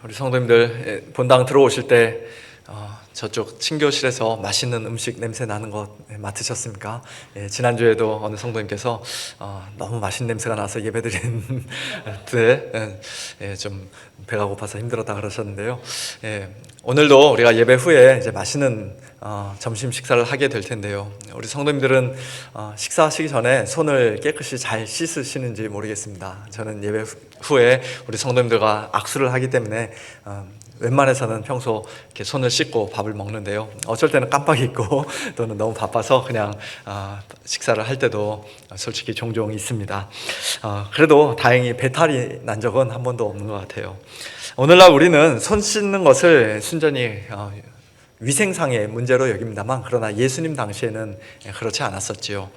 우리 성도님들 본당 들어오실 때 저쪽 친교실에서 맛있는 음식 냄새 나는 것 맡으셨습니까? 지난주에도 어느 성도님께서 너무 맛있는 냄새가 나서 예배드린 때 좀 배가 고파서 힘들었다 그러셨는데요. 오늘도 우리가 예배 후에 이제 맛있는 점심 식사를 하게 될 텐데요. 우리 성도님들은 식사하시기 전에 손을 깨끗이 잘 씻으시는지 모르겠습니다. 저는 예배 후에 우리 성도님들과 악수를 하기 때문에 웬만해서는 평소 이렇게 손을 씻고 밥을 먹는데요. 어쩔 때는 깜빡 잊고 또는 너무 바빠서 그냥 식사를 할 때도 솔직히 종종 있습니다. 그래도 다행히 배탈이 난 적은 한 번도 없는 것 같아요. 오늘날 우리는 손 씻는 것을 순전히 위생상의 문제로 여깁니다만, 그러나 예수님 당시에는 그렇지 않았었지요.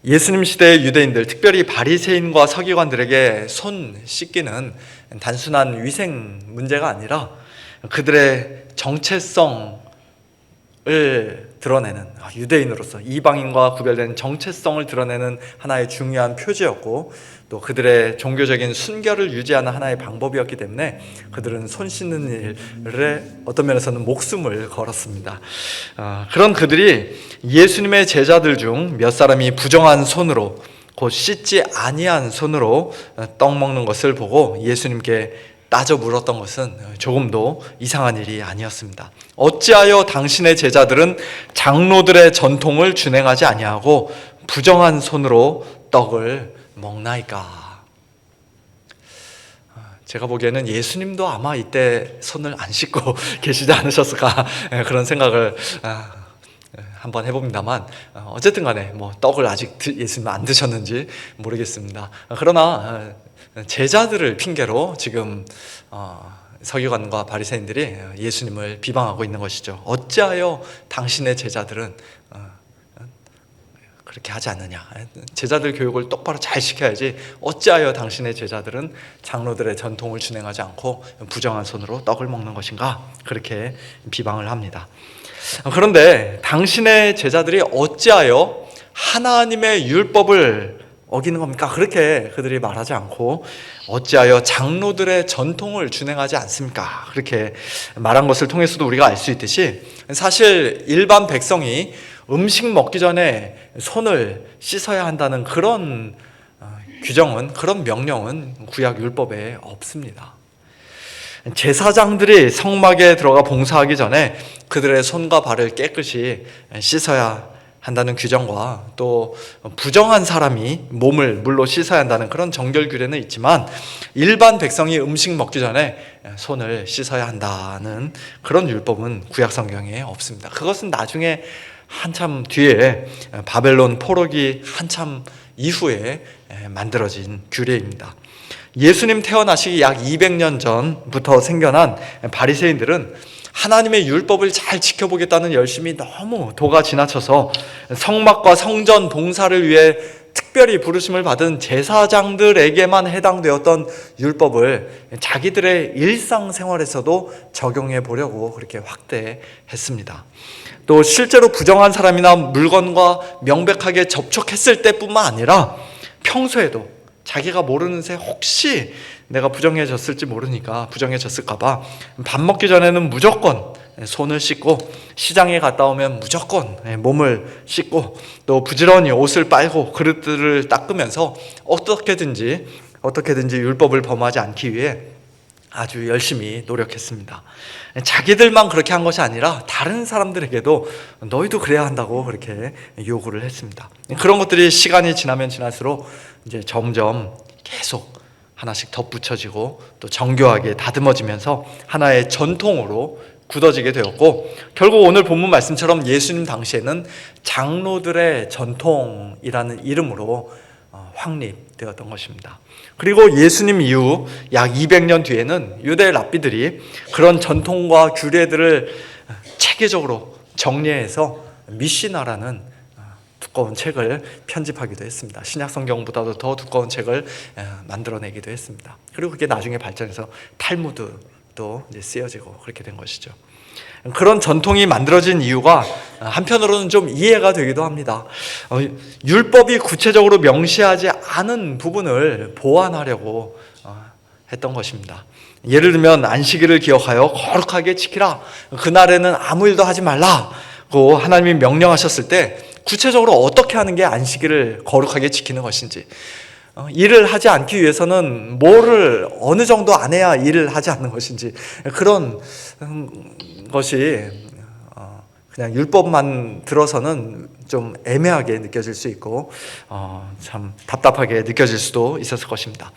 예수님 시대의 유대인들, 특별히 바리새인과 서기관들에게 손 씻기는 단순한 위생 문제가 아니라 그들의 정체성을 드러내는, 유대인으로서 이방인과 구별되는 정체성을 드러내는 하나의 중요한 표지였고, 또 그들의 종교적인 순결을 유지하는 하나의 방법이었기 때문에 그들은 손 씻는 일에 어떤 면에서는 목숨을 걸었습니다. 그런 그들이 예수님의 제자들 중 몇 사람이 부정한 손으로, 곧 씻지 아니한 손으로 떡 먹는 것을 보고 예수님께 따져 물었던 것은 조금도 이상한 일이 아니었습니다. 어찌하여 당신의 제자들은 장로들의 전통을 준행하지 아니하고 부정한 손으로 떡을 먹나이까? 제가 보기에는 예수님도 아마 이때 손을 안 씻고 계시지 않으셨을까, 그런 생각을 한번 해봅니다만, 어쨌든 간에 떡을 아직 예수님 안 드셨는지 모르겠습니다. 그러나 제자들을 핑계로 지금 서기관과 바리새인들이 예수님을 비방하고 있는 것이죠. 어찌하여 당신의 제자들은 그렇게 하지 않느냐, 제자들 교육을 똑바로 잘 시켜야지 어찌하여 당신의 제자들은 장로들의 전통을 준행하지 않고 부정한 손으로 떡을 먹는 것인가, 그렇게 비방을 합니다. 그런데 당신의 제자들이 어찌하여 하나님의 율법을 어기는 겁니까? 그렇게 그들이 말하지 않고 어찌하여 장로들의 전통을 준행하지 않습니까? 그렇게 말한 것을 통해서도 우리가 알 수 있듯이, 사실 일반 백성이 음식 먹기 전에 손을 씻어야 한다는 그런 규정은, 그런 명령은 구약 율법에 없습니다. 제사장들이 성막에 들어가 봉사하기 전에 그들의 손과 발을 깨끗이 씻어야 한다는 규정과, 또 부정한 사람이 몸을 물로 씻어야 한다는 그런 정결 규례는 있지만, 일반 백성이 음식 먹기 전에 손을 씻어야 한다는 그런 율법은 구약 성경에 없습니다. 그것은 나중에 한참 뒤에 바벨론 포로기 한참 이후에 만들어진 규례입니다. 예수님 태어나시기 약 200년 전부터 생겨난 바리새인들은 하나님의 율법을 잘 지켜보겠다는 열심이 너무 도가 지나쳐서 성막과 성전 봉사를 위해 특별히 부르심을 받은 제사장들에게만 해당되었던 율법을 자기들의 일상생활에서도 적용해 보려고 그렇게 확대했습니다. 또 실제로 부정한 사람이나 물건과 명백하게 접촉했을 때뿐만 아니라 평소에도 자기가 모르는 새 혹시 내가 부정해졌을지 모르니까, 부정해졌을까봐 밥 먹기 전에는 무조건 손을 씻고, 시장에 갔다 오면 무조건 몸을 씻고, 또 부지런히 옷을 빨고 그릇들을 닦으면서 어떻게든지 율법을 범하지 않기 위해 아주 열심히 노력했습니다. 자기들만 그렇게 한 것이 아니라 다른 사람들에게도 너희도 그래야 한다고 그렇게 요구를 했습니다. 그런 것들이 시간이 지나면 지날수록 이제 점점 계속 하나씩 덧붙여지고 또 정교하게 다듬어지면서 하나의 전통으로 굳어지게 되었고, 결국 오늘 본문 말씀처럼 예수님 당시에는 장로들의 전통이라는 이름으로 확립되었던 것입니다. 그리고 예수님 이후 약 200년 뒤에는 유대 랍비들이 그런 전통과 규례들을 체계적으로 정리해서 미시나라는 두꺼운 책을 편집하기도 했습니다. 신약 성경보다도 더 두꺼운 책을 만들어내기도 했습니다. 그리고 그게 나중에 발전해서 탈무드도 이제 쓰여지고 그렇게 된 것이죠. 그런 전통이 만들어진 이유가 한편으로는 좀 이해가 되기도 합니다. 율법이 구체적으로 명시하지 않은 부분을 보완하려고 했던 것입니다. 예를 들면 안식일을 기억하여 거룩하게 지키라. 그날에는 아무 일도 하지 말라고 하나님이 명령하셨을 때 구체적으로 어떻게 하는 게 안식일을 거룩하게 지키는 것인지, 일을 하지 않기 위해서는 뭐를 어느 정도 안 해야 일을 하지 않는 것인지, 그런 것이 그냥 율법만 들어서는 좀 애매하게 느껴질 수 있고 참 답답하게 느껴질 수도 있었을 것입니다.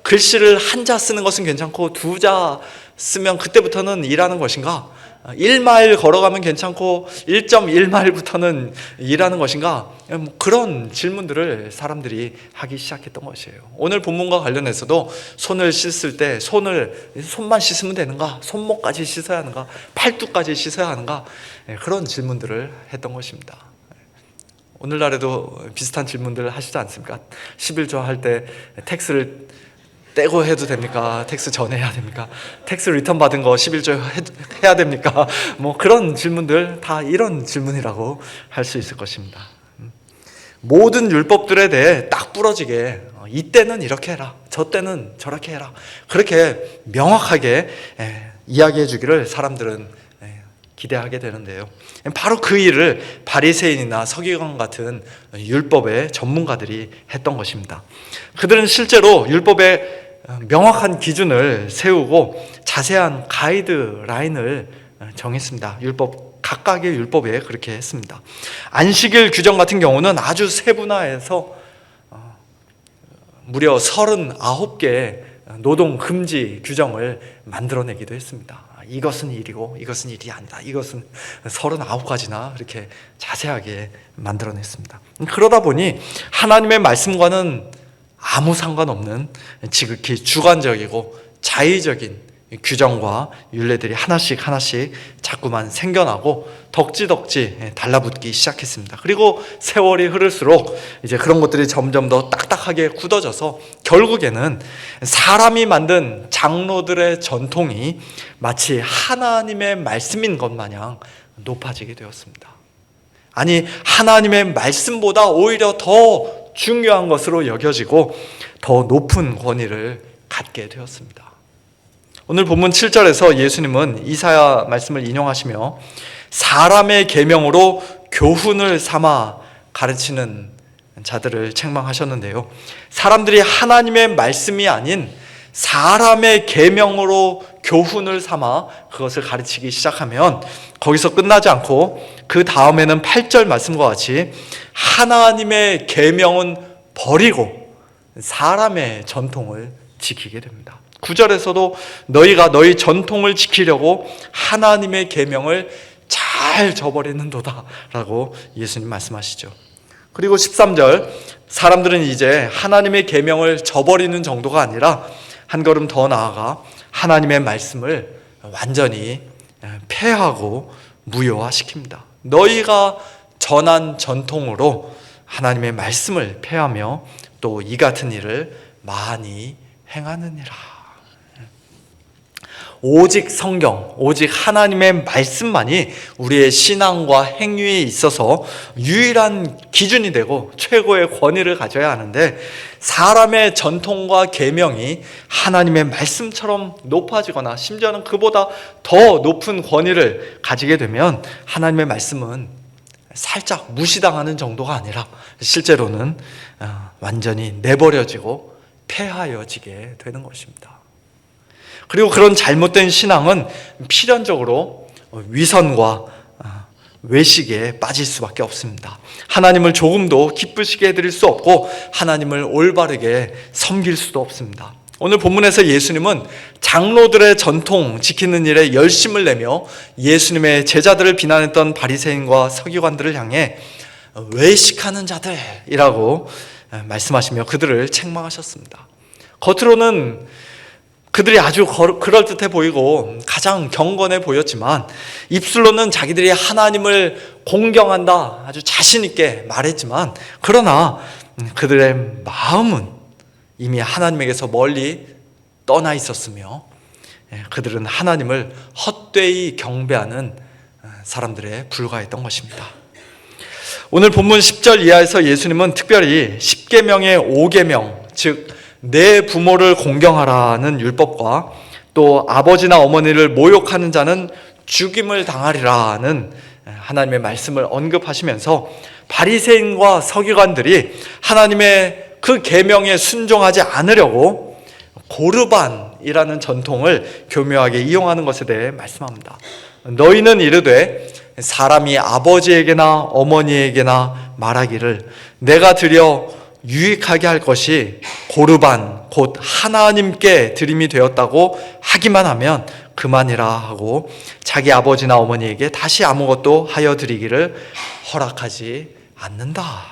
글씨를 한자 쓰는 것은 괜찮고 두 자 쓰면 그때부터는 일하는 것인가? 1마일 걸어가면 괜찮고 1.1마일부터는 일하는 것인가? 그런 질문들을 사람들이 하기 시작했던 것이에요. 오늘 본문과 관련해서도 손을 씻을 때 손만 씻으면 되는가? 손목까지 씻어야 하는가? 팔뚝까지 씻어야 하는가? 그런 질문들을 했던 것입니다. 오늘날에도 비슷한 질문들을 하시지 않습니까? 11조 할 때 텍스를 떼고 해도 됩니까? 텍스 전에 해야 됩니까? 텍스 리턴 받은 거 11조 해야 됩니까? 그런 질문들 다 이런 질문이라고 할 수 있을 것입니다. 모든 율법들에 대해 딱 부러지게 이때는 이렇게 해라, 저 때는 저렇게 해라, 그렇게 명확하게 이야기해 주기를 사람들은 기대하게 되는데요. 바로 그 일을 바리새인이나 서기관 같은 율법의 전문가들이 했던 것입니다. 그들은 실제로 율법의 명확한 기준을 세우고 자세한 가이드라인을 정했습니다. 각각의 율법에 그렇게 했습니다. 안식일 규정 같은 경우는 아주 세분화해서 무려 39개의 노동 금지 규정을 만들어내기도 했습니다. 이것은 일이고 이것은 일이 아니다, 이것은 39가지나 이렇게 자세하게 만들어냈습니다. 그러다 보니 하나님의 말씀과는 아무 상관없는 지극히 주관적이고 자의적인 규정과 율례들이 하나씩 자꾸만 생겨나고 덕지덕지 달라붙기 시작했습니다. 그리고 세월이 흐를수록 이제 그런 것들이 점점 더 딱딱하게 굳어져서 결국에는 사람이 만든 장로들의 전통이 마치 하나님의 말씀인 것 마냥 높아지게 되었습니다. 아니, 하나님의 말씀보다 오히려 더 중요한 것으로 여겨지고 더 높은 권위를 갖게 되었습니다. 오늘 본문 7절에서 예수님은 이사야 말씀을 인용하시며 사람의 계명으로 교훈을 삼아 가르치는 자들을 책망하셨는데요. 사람들이 하나님의 말씀이 아닌 사람의 계명으로 교훈을 삼아 그것을 가르치기 시작하면 거기서 끝나지 않고 그 다음에는 8절 말씀과 같이 하나님의 계명은 버리고 사람의 전통을 지키게 됩니다. 9절에서도 너희가 너희 전통을 지키려고 하나님의 계명을 잘 저버리는도다 라고 예수님 말씀하시죠. 그리고 13절, 사람들은 이제 하나님의 계명을 저버리는 정도가 아니라 한 걸음 더 나아가 하나님의 말씀을 완전히 폐하고 무효화시킵니다. 너희가 전한 전통으로 하나님의 말씀을 폐하며 또 이 같은 일을 많이 행하느니라. 오직 성경, 오직 하나님의 말씀만이 우리의 신앙과 행위에 있어서 유일한 기준이 되고 최고의 권위를 가져야 하는데, 사람의 전통과 계명이 하나님의 말씀처럼 높아지거나 심지어는 그보다 더 높은 권위를 가지게 되면 하나님의 말씀은 살짝 무시당하는 정도가 아니라 실제로는 완전히 내버려지고 폐하여지게 되는 것입니다. 그리고 그런 잘못된 신앙은 필연적으로 위선과 외식에 빠질 수밖에 없습니다. 하나님을 조금도 기쁘시게 해드릴 수 없고 하나님을 올바르게 섬길 수도 없습니다. 오늘 본문에서 예수님은 장로들의 전통 지키는 일에 열심을 내며 예수님의 제자들을 비난했던 바리새인과 서기관들을 향해 외식하는 자들이라고 말씀하시며 그들을 책망하셨습니다. 겉으로는 그들이 아주 그럴듯해 보이고 가장 경건해 보였지만 입술로는 자기들이 하나님을 공경한다 아주 자신 있게 말했지만, 그러나 그들의 마음은 이미 하나님에게서 멀리 떠나 있었으며 그들은 하나님을 헛되이 경배하는 사람들에 불과했던 것입니다. 오늘 본문 10절 이하에서 예수님은 특별히 10계명의 5계명, 즉 내 부모를 공경하라는 율법과 또 아버지나 어머니를 모욕하는 자는 죽임을 당하리라는 하나님의 말씀을 언급하시면서 바리새인과 서기관들이 하나님의 그 계명에 순종하지 않으려고 고르반이라는 전통을 교묘하게 이용하는 것에 대해 말씀합니다. 너희는 이르되 사람이 아버지에게나 어머니에게나 말하기를 내가 드려 유익하게 할 것이 고르반 곧 하나님께 드림이 되었다고 하기만 하면 그만이라 하고 자기 아버지나 어머니에게 다시 아무것도 하여 드리기를 허락하지 않는다.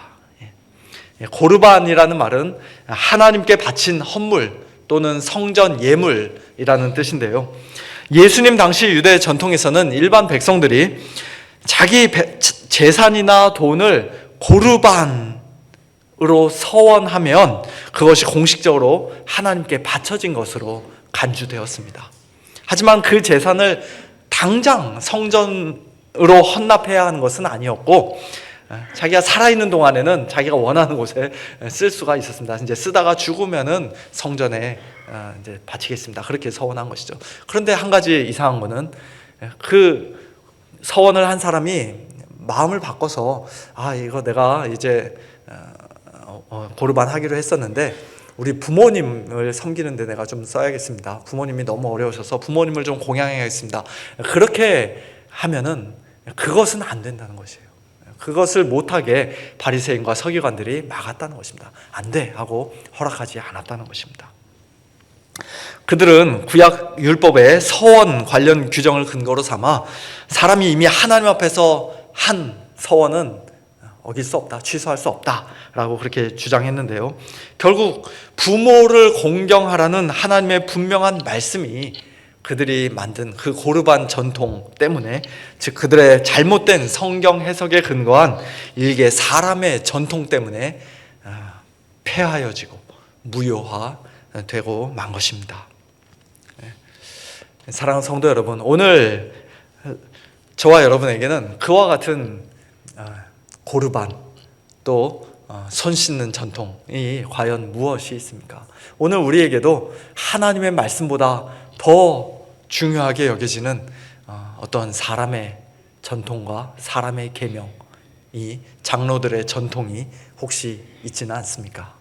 고르반이라는 말은 하나님께 바친 헌물 또는 성전 예물이라는 뜻인데요. 예수님 당시 유대 전통에서는 일반 백성들이 자기 재산이나 돈을 고르반으로 서원하면 그것이 공식적으로 하나님께 바쳐진 것으로 간주되었습니다. 하지만 그 재산을 당장 성전으로 헌납해야 하는 것은 아니었고 자기가 살아있는 동안에는 자기가 원하는 곳에 쓸 수가 있었습니다. 이제 쓰다가 죽으면은 성전에 이제 바치겠습니다. 그렇게 서원한 것이죠. 그런데 한 가지 이상한 거는 그 서원을 한 사람이 마음을 바꿔서 이거 내가 이제 고르반 하기로 했었는데 우리 부모님을 섬기는데 내가 좀 써야겠습니다. 부모님이 너무 어려우셔서 부모님을 좀 공양해야겠습니다. 그렇게 하면은 그것은 안 된다는 것이에요. 그것을 못하게 바리새인과 서기관들이 막았다는 것입니다. 안 돼 하고 허락하지 않았다는 것입니다. 그들은 구약 율법의 서원 관련 규정을 근거로 삼아 사람이 이미 하나님 앞에서 한 서원은 어길 수 없다, 취소할 수 없다라고 그렇게 주장했는데요. 결국 부모를 공경하라는 하나님의 분명한 말씀이 그들이 만든 그 고르반 전통 때문에, 즉 그들의 잘못된 성경 해석에 근거한 일개 사람의 전통 때문에 폐하여지고 무효화되고 만 것입니다. 사랑하는 성도 여러분, 오늘 저와 여러분에게는 그와 같은 고르반 또 손 씻는 전통이 과연 무엇이 있습니까? 오늘 우리에게도 하나님의 말씀보다 더 중요하게 여겨지는 어떤 사람의 전통과 사람의 계명, 이 장로들의 전통이 혹시 있지는 않습니까?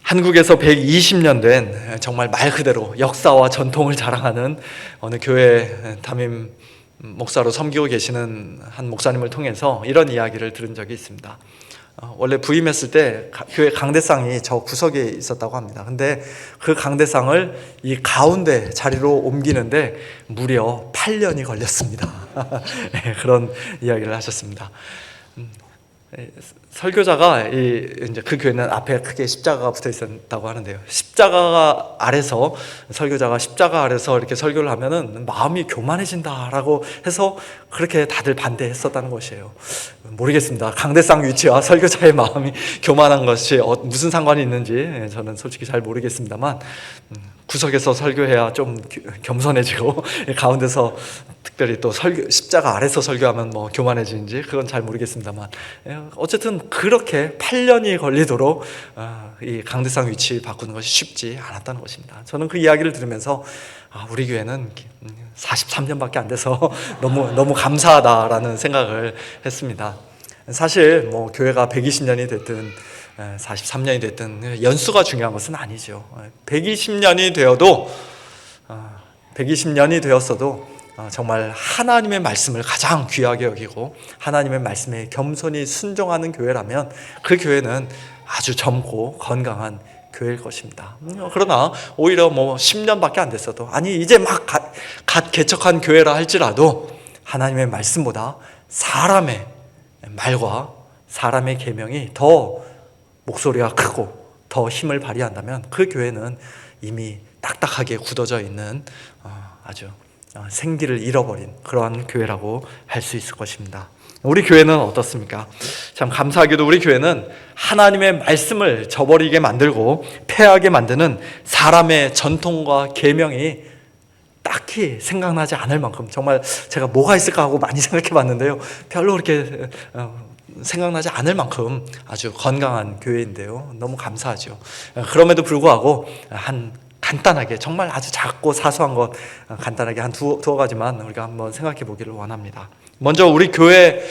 한국에서 120년 된 정말 말 그대로 역사와 전통을 자랑하는 어느 교회 담임 목사로 섬기고 계시는 한 목사님을 통해서 이런 이야기를 들은 적이 있습니다. 원래 부임했을 때 교회 강대상이 저 구석에 있었다고 합니다. 근데 그 강대상을 이 가운데 자리로 옮기는데 무려 8년이 걸렸습니다. 그런 이야기를 하셨습니다. 설교자가 이제 그 교회는 앞에 크게 십자가가 붙어 있었다고 하는데요. 십자가 아래서 설교자가 십자가 아래서 이렇게 설교를 하면은 마음이 교만해진다라고 해서 그렇게 다들 반대했었다는 것이에요. 모르겠습니다. 강대상 위치와 설교자의 마음이 교만한 것이 무슨 상관이 있는지 저는 솔직히 잘 모르겠습니다만, 구석에서 설교해야 좀 겸손해지고 가운데서 특별히 또 십자가 아래서 설교하면 뭐 교만해지는지 그건 잘 모르겠습니다만, 어쨌든 그렇게 8년이 걸리도록 이 강대상 위치 바꾸는 것이 쉽지 않았다는 것입니다. 저는 그 이야기를 들으면서 우리 교회는 43년밖에 안 돼서 너무 감사하다라는 생각을 했습니다. 사실 뭐 교회가 120년이 됐든 43년이 됐든 연수가 중요한 것은 아니죠. 120년이 되어도 120년이 되었어도 정말 하나님의 말씀을 가장 귀하게 여기고 하나님의 말씀에 겸손히 순종하는 교회라면 그 교회는 아주 젊고 건강한 교회일 것입니다. 그러나 오히려 뭐 10년밖에 안 됐어도, 아니 이제 막 갓 개척한 교회라 할지라도 하나님의 말씀보다 사람의 말과 사람의 계명이 더 목소리가 크고 더 힘을 발휘한다면 그 교회는 이미 딱딱하게 굳어져 있는 아주 생기를 잃어버린 그러한 교회라고 할 수 있을 것입니다. 우리 교회는 어떻습니까? 참 감사하게도 우리 교회는 하나님의 말씀을 저버리게 만들고 폐하게 만드는 사람의 전통과 계명이 딱히 생각나지 않을 만큼, 정말 제가 뭐가 있을까 하고 많이 생각해 봤는데요, 별로 그렇게 생각나지 않을 만큼 아주 건강한 교회인데요. 너무 감사하죠. 그럼에도 불구하고 간단하게, 정말 아주 작고 사소한 것 간단하게 한 두어 가지만 우리가 한번 생각해 보기를 원합니다. 먼저 우리 교회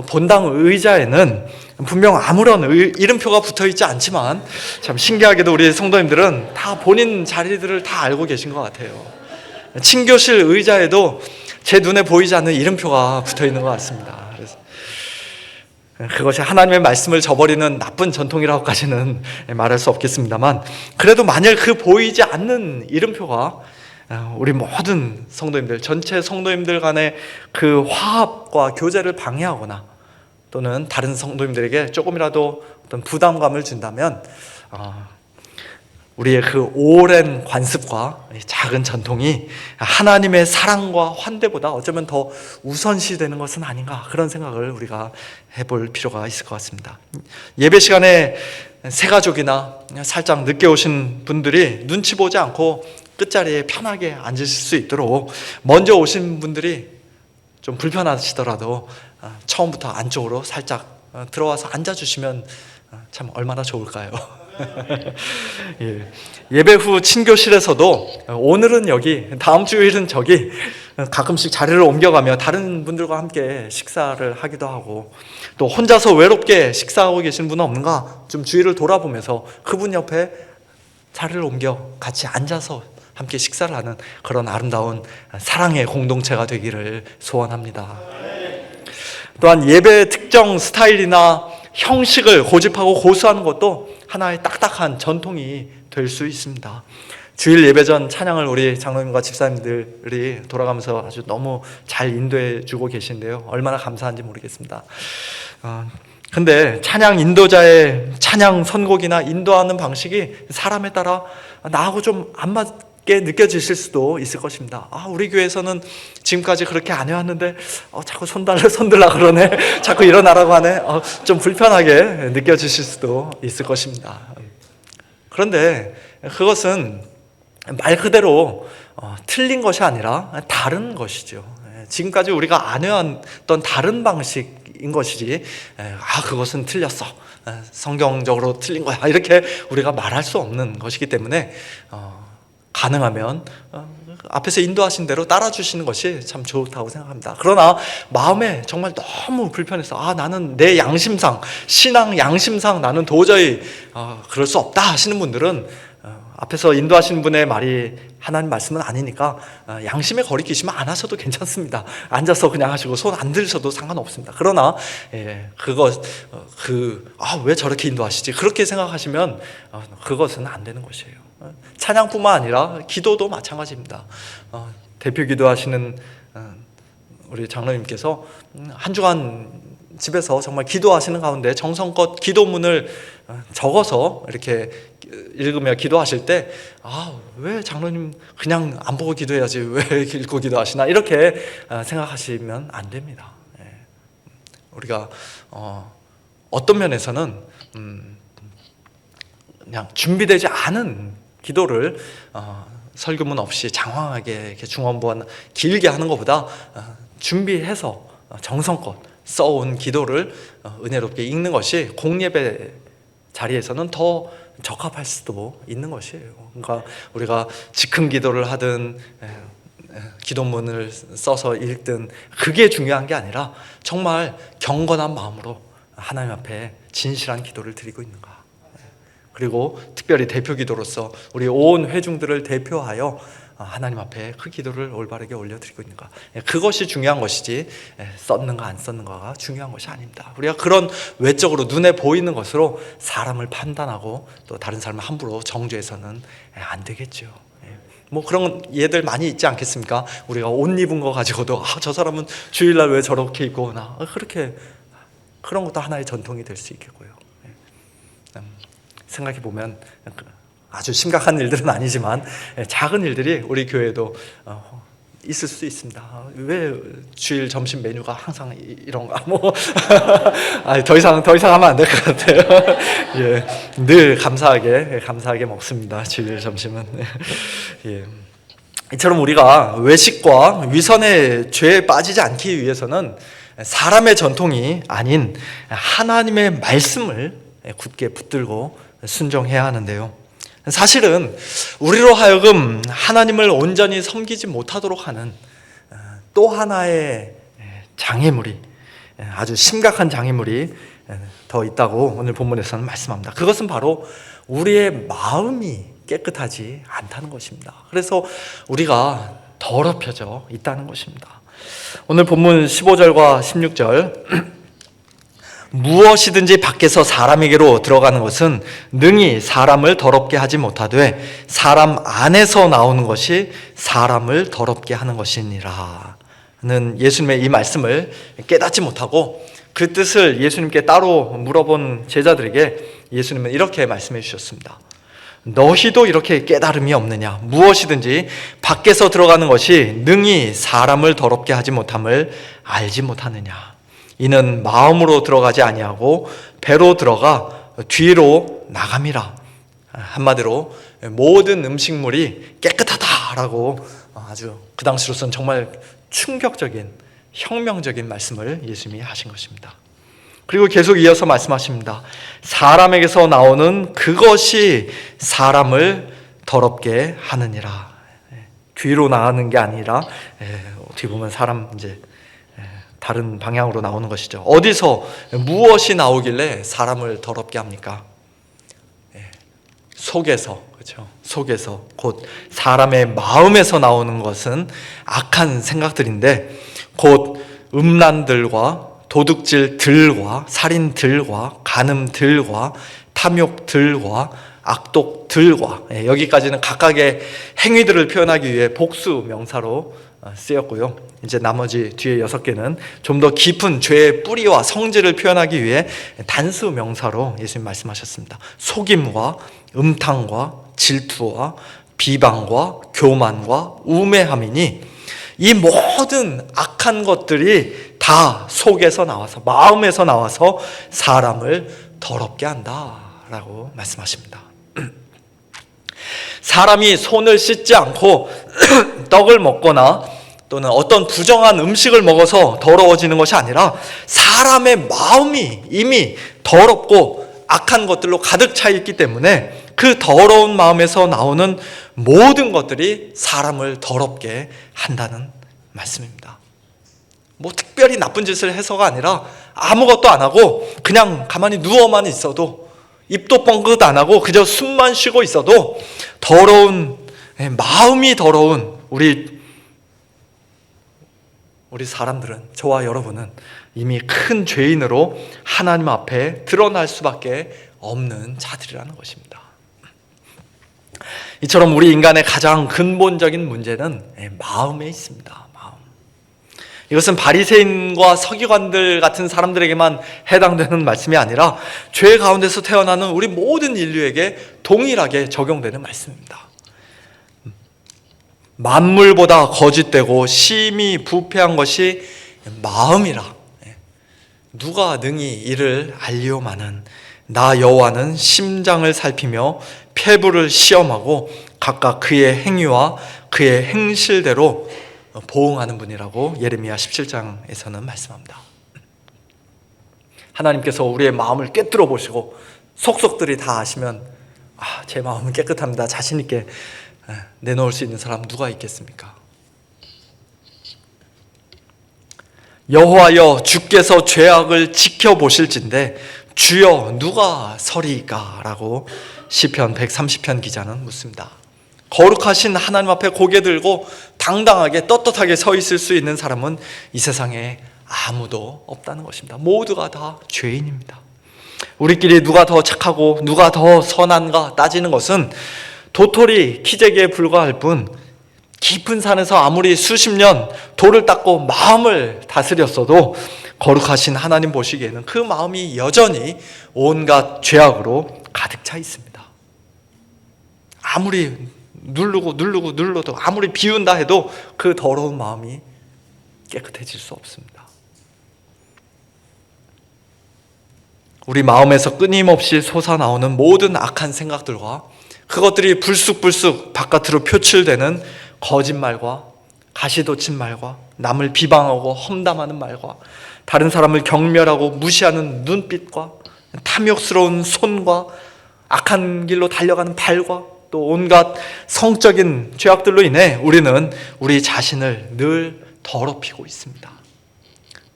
본당 의자에는 분명 아무런 이름표가 붙어 있지 않지만 참 신기하게도 우리 성도님들은 다 본인 자리들을 다 알고 계신 것 같아요. 친교실 의자에도 제 눈에 보이지 않는 이름표가 붙어 있는 것 같습니다. 그래서 그것이 하나님의 말씀을 저버리는 나쁜 전통이라고까지는 말할 수 없겠습니다만, 그래도 만약 그 보이지 않는 이름표가 우리 모든 성도님들, 전체 성도님들 간의 그 화합과 교제를 방해하거나 또는 다른 성도님들에게 조금이라도 어떤 부담감을 준다면 우리의 그 오랜 관습과 작은 전통이 하나님의 사랑과 환대보다 어쩌면 더 우선시되는 것은 아닌가, 그런 생각을 우리가 해볼 필요가 있을 것 같습니다. 예배 시간에 새가족이나 살짝 늦게 오신 분들이 눈치 보지 않고 끝자리에 편하게 앉으실 수 있도록 먼저 오신 분들이 좀 불편하시더라도 처음부터 안쪽으로 살짝 들어와서 앉아주시면 참 얼마나 좋을까요? 예배 후 친교실에서도 오늘은 여기, 다음 주일은 저기 가끔씩 자리를 옮겨가며 다른 분들과 함께 식사를 하기도 하고, 또 혼자서 외롭게 식사하고 계신 분은 없는가 좀 주위를 돌아보면서 그분 옆에 자리를 옮겨 같이 앉아서 함께 식사를 하는 그런 아름다운 사랑의 공동체가 되기를 소원합니다. 또한 예배 특정 스타일이나 형식을 고집하고 고수하는 것도 하나의 딱딱한 전통이 될 수 있습니다. 주일 예배 전 찬양을 우리 장로님과 집사님들이 돌아가면서 아주 너무 잘 인도해 주고 계신데요. 얼마나 감사한지 모르겠습니다. 근데 찬양 인도자의 찬양 선곡이나 인도하는 방식이 사람에 따라 나하고 좀 안 맞게 느껴지실 수도 있을 것입니다. 우리 교회에서는 지금까지 그렇게 안 해왔는데 자꾸 손들라 그러네, 자꾸 일어나라고 하네, 좀 불편하게 느껴지실 수도 있을 것입니다. 그런데 그것은 말 그대로 틀린 것이 아니라 다른 것이죠. 지금까지 우리가 안 해왔던 다른 방식인 것이지 그것은 틀렸어, 성경적으로 틀린 거야, 이렇게 우리가 말할 수 없는 것이기 때문에 가능하면 앞에서 인도하신 대로 따라주시는 것이 참 좋다고 생각합니다. 그러나 마음에 정말 너무 불편해서 나는 내 양심상, 신앙 양심상 나는 도저히 그럴 수 없다 하시는 분들은 앞에서 인도하시는 분의 말이 하나님 말씀은 아니니까 양심에 거리끼시면 안 하셔도 괜찮습니다. 앉아서 그냥 하시고 손 안 들으셔도 상관없습니다. 그러나 왜 저렇게 인도하시지? 그렇게 생각하시면 그것은 안 되는 것이에요. 찬양뿐만 아니라 기도도 마찬가지입니다. 대표 기도하시는 우리 장로님께서 한 주간 집에서 정말 기도하시는 가운데 정성껏 기도문을 적어서 이렇게 읽으며 기도하실 때 왜 장로님 그냥 안 보고 기도해야지 왜 읽고 기도하시나, 이렇게 생각하시면 안 됩니다. 우리가 어떤 면에서는 그냥 준비되지 않은 기도를 설교문 없이 장황하게 이렇게 중언부언 길게 하는 것보다 준비해서 정성껏 써온 기도를 은혜롭게 읽는 것이 공예배 자리에서는 더 적합할 수도 있는 것이에요. 그러니까 우리가 즉흥 기도를 하든 기도문을 써서 읽든 그게 중요한 게 아니라 정말 경건한 마음으로 하나님 앞에 진실한 기도를 드리고 있는가, 그리고 특별히 대표 기도로서 우리 온 회중들을 대표하여 하나님 앞에 그 기도를 올바르게 올려드리고 있는가, 그것이 중요한 것이지 썼는가 안 썼는가가 중요한 것이 아닙니다. 우리가 그런 외적으로 눈에 보이는 것으로 사람을 판단하고 또 다른 사람을 함부로 정죄해서는 안 되겠죠. 뭐 그런 예들 많이 있지 않겠습니까? 우리가 옷 입은 거 가지고도 저 사람은 주일날 왜 저렇게 입고 오나, 그렇게 그런 것도 하나의 전통이 될 수 있겠고요. 생각해 보면 아주 심각한 일들은 아니지만 작은 일들이 우리 교회에도 있을 수 있습니다. 왜 주일 점심 메뉴가 항상 이런가? 더 이상 하면 안 될 것 같아요. 늘 감사하게 먹습니다. 주일 점심은. 이처럼 우리가 외식과 위선의 죄에 빠지지 않기 위해서는 사람의 전통이 아닌 하나님의 말씀을 굳게 붙들고 순종해야 하는데요. 사실은 우리로 하여금 하나님을 온전히 섬기지 못하도록 하는 또 하나의 장애물이, 아주 심각한 장애물이 더 있다고 오늘 본문에서는 말씀합니다. 그것은 바로 우리의 마음이 깨끗하지 않다는 것입니다. 그래서 우리가 더럽혀져 있다는 것입니다. 오늘 본문 15절과 16절 무엇이든지 밖에서 사람에게로 들어가는 것은 능히 사람을 더럽게 하지 못하되 사람 안에서 나오는 것이 사람을 더럽게 하는 것이니라 는 예수님의 이 말씀을 깨닫지 못하고 그 뜻을 예수님께 따로 물어본 제자들에게 예수님은 이렇게 말씀해 주셨습니다. 너희도 이렇게 깨달음이 없느냐? 무엇이든지 밖에서 들어가는 것이 능히 사람을 더럽게 하지 못함을 알지 못하느냐? 이는 마음으로 들어가지 아니하고 배로 들어가 뒤로 나감이라. 한마디로 모든 음식물이 깨끗하다라고 아주 그 당시로서는 정말 충격적인 혁명적인 말씀을 예수님이 하신 것입니다. 그리고 계속 이어서 말씀하십니다. 사람에게서 나오는 그것이 사람을 더럽게 하느니라. 뒤로 나가는 게 아니라 어떻게 보면 사람 이제 다른 방향으로 나오는 것이죠. 어디서 무엇이 나오길래 사람을 더럽게 합니까? 속에서, 그렇죠? 속에서 곧 사람의 마음에서 나오는 것은 악한 생각들인데 곧 음란들과 도둑질들과 살인들과 간음들과 탐욕들과 악독들과 여기까지는 각각의 행위들을 표현하기 위해 복수 명사로 쓰였고요. 이제 나머지 뒤에 6개는 좀 더 깊은 죄의 뿌리와 성질을 표현하기 위해 단수 명사로 예수님 말씀하셨습니다. 속임과 음탕과 질투와 비방과 교만과 우매함이니 이 모든 악한 것들이 다 속에서 나와서 마음에서 나와서 사람을 더럽게 한다라고 말씀하십니다. 사람이 손을 씻지 않고 떡을 먹거나 또는 어떤 부정한 음식을 먹어서 더러워지는 것이 아니라 사람의 마음이 이미 더럽고 악한 것들로 가득 차 있기 때문에 그 더러운 마음에서 나오는 모든 것들이 사람을 더럽게 한다는 말씀입니다. 뭐 특별히 나쁜 짓을 해서가 아니라 아무것도 안 하고 그냥 가만히 누워만 있어도 입도 뻥긋 안 하고 그저 숨만 쉬고 있어도 더러운 마음이 더러운 우리 사람들은, 저와 여러분은 이미 큰 죄인으로 하나님 앞에 드러날 수밖에 없는 자들이라는 것입니다. 이처럼 우리 인간의 가장 근본적인 문제는 마음에 있습니다. 마음. 이것은 바리새인과 서기관들 같은 사람들에게만 해당되는 말씀이 아니라 죄 가운데서 태어나는 우리 모든 인류에게 동일하게 적용되는 말씀입니다. 만물보다 거짓되고 심히 부패한 것이 마음이라. 누가 능히 이를 알리오마는 나 여호와는 심장을 살피며 폐부를 시험하고 각각 그의 행위와 그의 행실대로 보응하는 분이라고 예레미야 17장에서는 말씀합니다. 하나님께서 우리의 마음을 꿰뚫어 보시고 속속들이 다 아시면 제 마음은 깨끗합니다, 자신 있게 내놓을 수 있는 사람 누가 있겠습니까? 여호와여 주께서 죄악을 지켜보실진데 주여 누가 서리이까? 라고 시편 130편 기자는 묻습니다. 거룩하신 하나님 앞에 고개 들고 당당하게 떳떳하게 서 있을 수 있는 사람은 이 세상에 아무도 없다는 것입니다. 모두가 다 죄인입니다. 우리끼리 누가 더 착하고 누가 더 선한가 따지는 것은 도토리 키재기에 불과할 뿐 깊은 산에서 아무리 수십 년 돌을 닦고 마음을 다스렸어도 거룩하신 하나님 보시기에는 그 마음이 여전히 온갖 죄악으로 가득 차 있습니다. 아무리 눌러도 아무리 비운다 해도 그 더러운 마음이 깨끗해질 수 없습니다. 우리 마음에서 끊임없이 솟아나오는 모든 악한 생각들과 그것들이 불쑥불쑥 바깥으로 표출되는 거짓말과 가시돋친 말과 남을 비방하고 험담하는 말과 다른 사람을 경멸하고 무시하는 눈빛과 탐욕스러운 손과 악한 길로 달려가는 발과 또 온갖 성적인 죄악들로 인해 우리는 우리 자신을 늘 더럽히고 있습니다.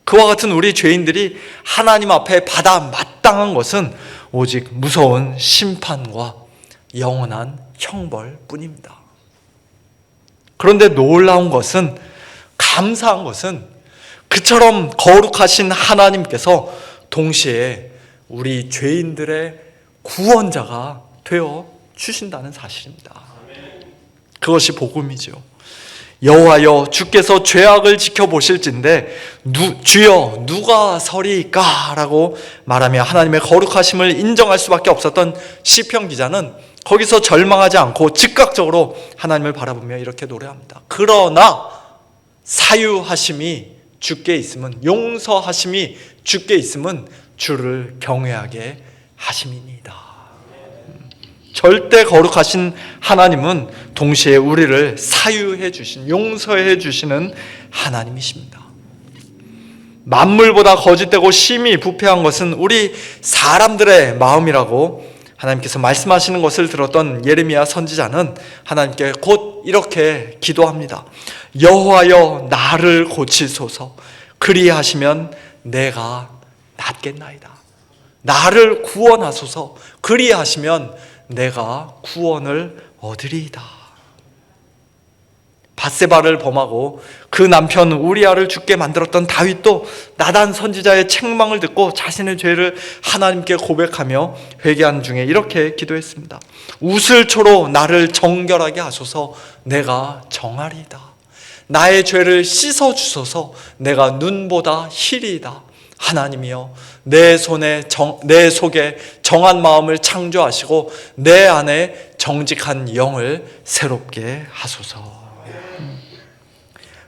그와 같은 우리 죄인들이 하나님 앞에 받아 마땅한 것은 오직 무서운 심판과 영원한 형벌뿐입니다. 그런데 놀라운 것은, 감사한 것은 그처럼 거룩하신 하나님께서 동시에 우리 죄인들의 구원자가 되어 주신다는 사실입니다. 그것이 복음이죠. 여호와여, 주께서 죄악을 지켜보실진데 주여 누가 서리이까? 라고 말하며 하나님의 거룩하심을 인정할 수밖에 없었던 시편 기자는 거기서 절망하지 않고 즉각적으로 하나님을 바라보며 이렇게 노래합니다. 그러나 사유하심이 주께 있음은, 용서하심이 주께 있음은 주를 경외하게 하심이니이다. 절대 거룩하신 하나님은 동시에 우리를 사유해 주신, 용서해 주시는 하나님이십니다. 만물보다 거짓되고 심히 부패한 것은 우리 사람들의 마음이라고 하나님께서 말씀하시는 것을 들었던 예레미야 선지자는 하나님께 곧 이렇게 기도합니다. 여호와여, 나를 고치소서. 그리하시면 내가 낫겠나이다. 나를 구원하소서. 그리하시면 내가 구원을 얻으리이다. 밧세바를 범하고 그 남편 우리아를 죽게 만들었던 다윗도 나단 선지자의 책망을 듣고 자신의 죄를 하나님께 고백하며 회개한 중에 이렇게 기도했습니다. 우슬초로 나를 정결하게 하소서. 내가 정하리이다. 나의 죄를 씻어 주소서. 내가 눈보다 희리이다. 하나님이여, 내 속에 정한 마음을 창조하시고 내 안에 정직한 영을 새롭게 하소서.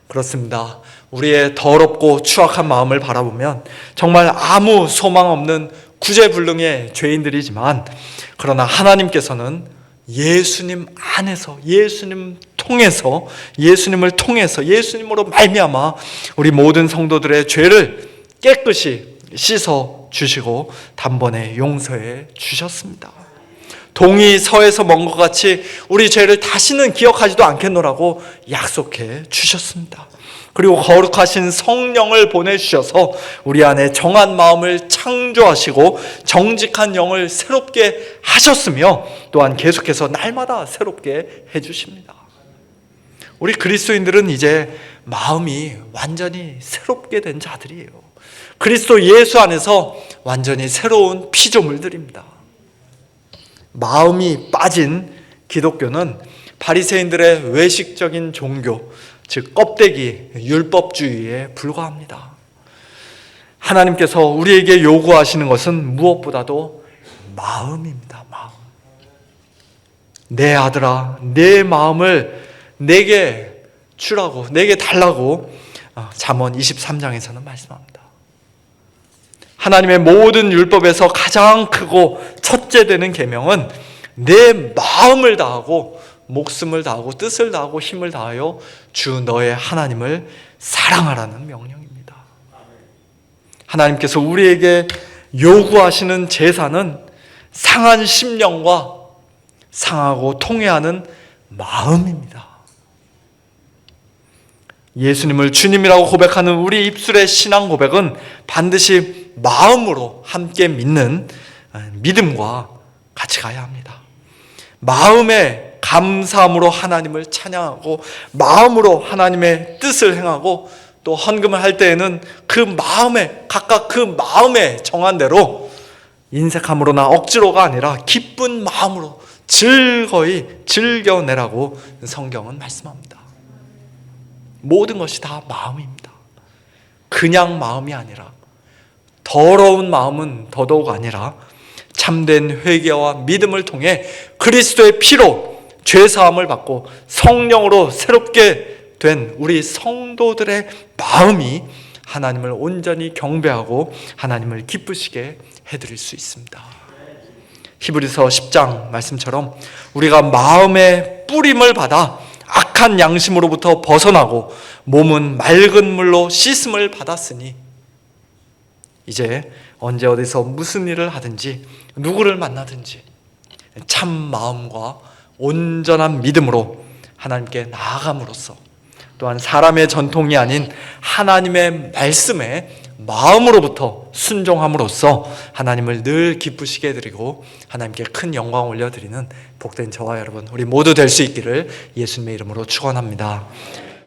그렇습니다. 우리의 더럽고 추악한 마음을 바라보면 정말 아무 소망 없는 구제불능의 죄인들이지만, 그러나 하나님께서는 예수님 안에서, 예수님을 통해서 예수님으로 말미암아 우리 모든 성도들의 죄를 깨끗이 씻어 주시고 단번에 용서해 주셨습니다. 동이 서에서 먼 것 같이 우리 죄를 다시는 기억하지도 않겠노라고 약속해 주셨습니다. 그리고 거룩하신 성령을 보내주셔서 우리 안에 정한 마음을 창조하시고 정직한 영을 새롭게 하셨으며 또한 계속해서 날마다 새롭게 해주십니다. 우리 그리스도인들은 이제 마음이 완전히 새롭게 된 자들이에요. 그리스도 예수 안에서 완전히 새로운 피조물들입니다. 마음이 빠진 기독교는 바리새인들의 외식적인 종교, 즉 껍데기 율법주의에 불과합니다. 하나님께서 우리에게 요구하시는 것은 무엇보다도 마음입니다. 마음. 내 아들아, 내 마음을 내게 주라고, 내게 달라고 잠언 23장에서는 말씀합니다. 하나님의 모든 율법에서 가장 크고 첫째 되는 계명은 내 마음을 다하고 목숨을 다하고 뜻을 다하고 힘을 다하여 주 너의 하나님을 사랑하라는 명령입니다. 하나님께서 우리에게 요구하시는 제사는 상한 심령과 상하고 통회하는 마음입니다. 예수님을 주님이라고 고백하는 우리 입술의 신앙 고백은 반드시 마음으로 함께 믿는 믿음과 같이 가야 합니다. 마음의 감사함으로 하나님을 찬양하고 마음으로 하나님의 뜻을 행하고 또 헌금을 할 때에는 그 마음에 각각 그 마음에 정한 대로 인색함으로나 억지로가 아니라 기쁜 마음으로 즐거이 즐겨내라고 성경은 말씀합니다. 모든 것이 다 마음입니다. 그냥 마음이 아니라, 더러운 마음은 더더욱 아니라 참된 회개와 믿음을 통해 그리스도의 피로 죄사함을 받고 성령으로 새롭게 된 우리 성도들의 마음이 하나님을 온전히 경배하고 하나님을 기쁘시게 해드릴 수 있습니다. 히브리서 10장 말씀처럼 우리가 마음의 뿌림을 받아 악한 양심으로부터 벗어나고 몸은 맑은 물로 씻음을 받았으니 이제 언제 어디서 무슨 일을 하든지 누구를 만나든지 참 마음과 온전한 믿음으로 하나님께 나아감으로써, 또한 사람의 전통이 아닌 하나님의 말씀에 마음으로부터 순종함으로써 하나님을 늘 기쁘시게 해드리고 하나님께 큰 영광 올려드리는 복된 저와 여러분 우리 모두 될 수 있기를 예수님의 이름으로 축원합니다.